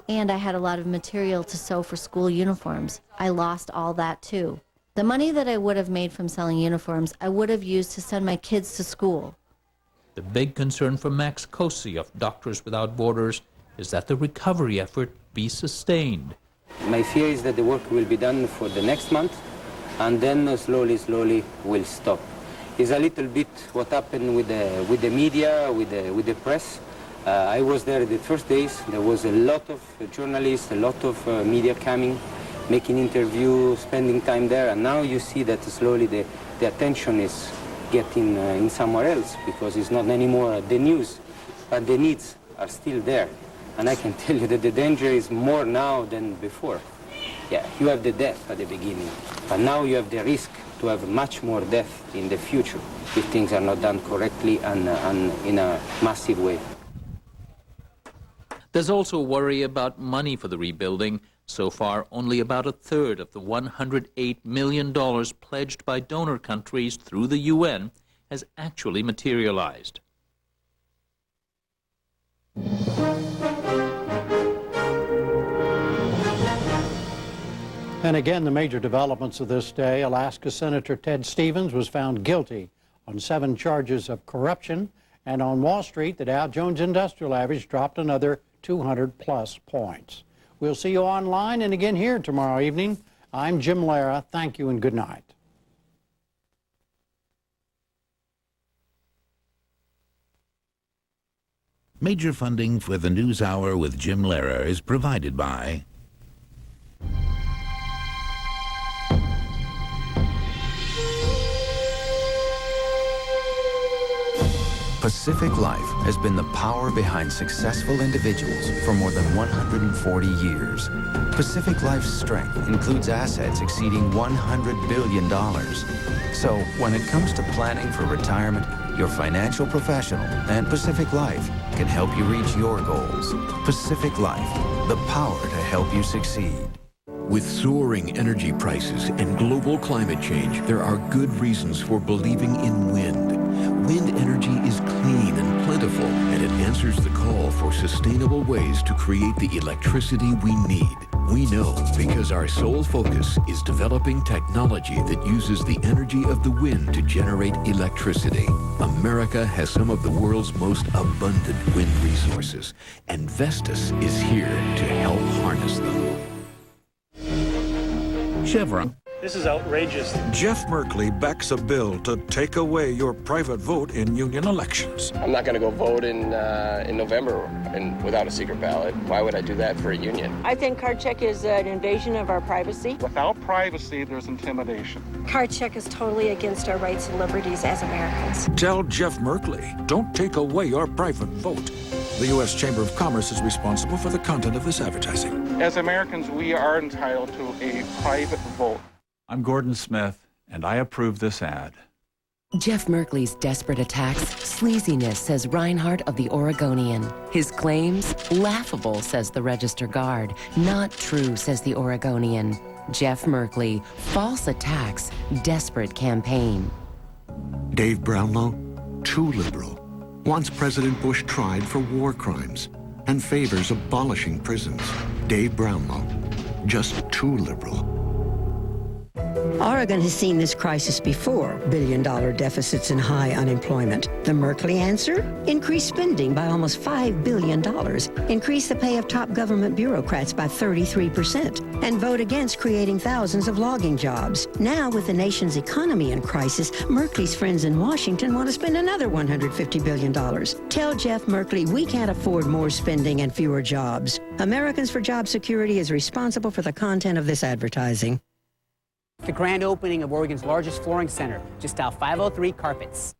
And I had a lot of material to sew for school uniforms. I lost all that too. The money that I would have made from selling uniforms, I would have used to send my kids to school. The big concern for Max Cosi of Doctors Without Borders is that the recovery effort be sustained. My fear is that the work will be done for the next month, and then slowly will stop. It's a little bit what happened with the media, with the press. I was there the first days. There was a lot of journalists, a lot of media coming, making interviews, spending time there, and now you see that slowly the attention is getting in somewhere else, because it's not anymore the news, but the needs are still there. And I can tell you that the danger is more now than before. Yeah, you have the death at the beginning, but now you have the risk to have much more death in the future if things are not done correctly and in a massive way. There's also worry about money for the rebuilding. So far, only about a third of the $108 million pledged by donor countries through the UN has actually materialized. And again, the major developments of this day. Alaska Senator Ted Stevens was found guilty on 7 charges of corruption. And on Wall Street, the Dow Jones Industrial Average dropped another 200-plus points. We'll see you online and again here tomorrow evening. I'm Jim Lara. Thank you and good night. Major funding for the NewsHour with Jim Lehrer is provided by Pacific Life has been the power behind successful individuals for more than 140 years. Pacific Life's strength includes assets exceeding $100 billion. So when it comes to planning for retirement, your financial professional and Pacific Life can help you reach your goals. Pacific Life, the power to help you succeed. With soaring energy prices and global climate change, there are good reasons for believing in wind. Wind energy is clean and plentiful, and it answers the call for sustainable ways to create the electricity we need. We know because our sole focus is developing technology that uses the energy of the wind to generate electricity. America has some of the world's most abundant wind resources, and Vestas is here to help harness them. Chevron. This is outrageous. Jeff Merkley backs a bill to take away your private vote in union elections. I'm not going to go vote in November without a secret ballot. Why would I do that for a union? I think card check is an invasion of our privacy. Without privacy, there's intimidation. Card check is totally against our rights and liberties as Americans. Tell Jeff Merkley, don't take away your private vote. The U.S. Chamber of Commerce is responsible for the content of this advertising. As Americans, we are entitled to a private vote. I'm Gordon Smith, and I approve this ad. Jeff Merkley's desperate attacks, sleaziness, says Reinhardt of the Oregonian. His claims, laughable, says the Register Guard. Not true, says the Oregonian. Jeff Merkley, false attacks, desperate campaign. Dave Brownlow, too liberal, wants President Bush tried for war crimes and favors abolishing prisons. Dave Brownlow, just too liberal. Oregon has seen this crisis before, billion-dollar deficits and high unemployment. The Merkley answer? Increase spending by almost $5 billion. Increase the pay of top government bureaucrats by 33%. And vote against creating thousands of logging jobs. Now, with the nation's economy in crisis, Merkley's friends in Washington want to spend another $150 billion. Tell Jeff Merkley we can't afford more spending and fewer jobs. Americans for Job Security is responsible for the content of this advertising. The grand opening of Oregon's largest flooring center, just out 503 Carpets.